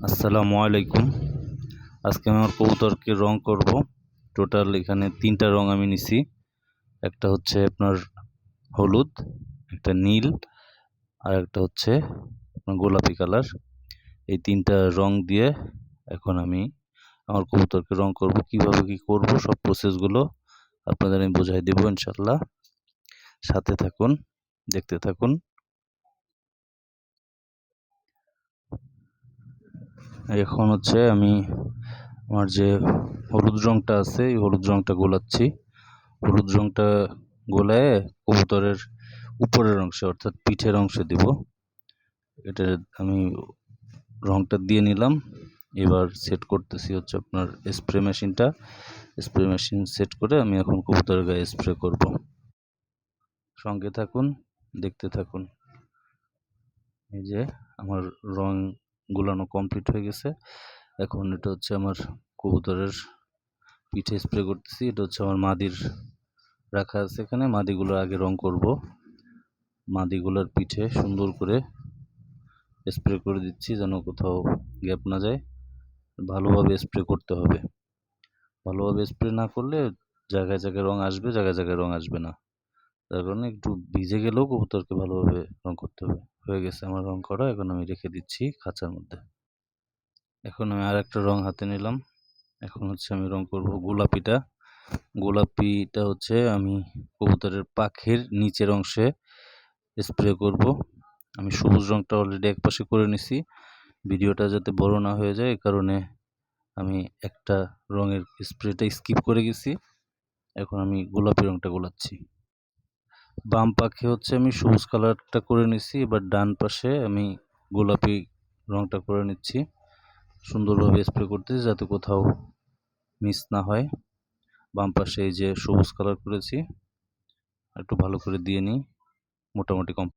আসসালামু আলাইকুম। আজকে আমি আমার কবুতরকে রং করব। টোটাল এখানে ৩টা রং আমি নিছি। একটা হচ্ছে আপনার হলুদ, একটা নীল, আর একটা হচ্ছে আপনার গোলাপি কালার। এই ৩টা রং দিয়ে এখন আমি আমার কবুতরকে রং করব। কিভাবে কি করব সব প্রসেসগুলো আপনাদের আমি বুঝাই দেব ইনশাআল্লাহ। সাথে থাকুন, দেখতে থাকুন। এখন হচ্ছে আমি আমার যে হলুদ রংটা আছে এই হলুদ রংটা গোলাচ্ছি। হলুদ রংটা গোলায় কবুতরের উপরের অংশে অর্থাৎ পিঠের অংশে দিব। এটা আমি রংটা দিয়ে নিলাম। এবার সেট করতেছি হচ্ছে আপনার স্প্রে মেশিনটা। স্প্রে মেশিন সেট করে আমি এখন কবুতরের গায়ে স্প্রে করব। সঙ্গে থাকুন, দেখতে থাকুন। এই যে আমার রং গুলানো কমপ্লিট হয়ে গেছে। এখন এটা হচ্ছে আমার কবুতরের পিঠে স্প্রে করতেছি। এটা হচ্ছে আমার মাদির রাখা আছে এখানে। মাদিগুলো আগে রং করব। মাদিগুলোর পিঠে সুন্দর করে স্প্রে করে দিচ্ছি যেন কোথাও গ্যাপ না যায়। ভালোভাবে স্প্রে করতে হবে। ভালোভাবে স্প্রে না করলে জায়গায় জায়গায় রং আসবে, জায়গায় জায়গায় রং আসবে না। তার কারণে একটু ভিজে গেলেও কবুতরকে ভালোভাবে রং করতে হবে। হয়ে গেছে আমার রং করা। এখন আমি রেখে দিচ্ছি খাঁচার মধ্যে। এখন আমি আরেকটা রং হাতে নিলাম। এখন হচ্ছে আমি রং করব গোলাপিটা। গোলাপিটা হচ্ছে আমি কবুতরের পাখের নিচের অংশে স্প্রে করব। আমি সবুজ রংটা অলরেডি একপাশে করে নিছি। ভিডিওটা যাতে বড় না হয়ে যায় এই কারণে আমি একটা রঙের স্প্রেটা স্কিপ করে গেছি। এখন আমি গোলাপি রংটা গোলাচ্ছি। বাম পাখে হচ্ছে আমি সবুজ কালারটা করে নিছি। এবার ডান পাশে আমি গোলাপি রংটা করে নিচ্ছি। সুন্দরভাবে স্প্রে করতেছি যাতে কোথাও মিস না হয়। বাম পাশে এই যে সবুজ কালার করেছি, একটু ভালো করে দিয়ে নিই। মোটামুটি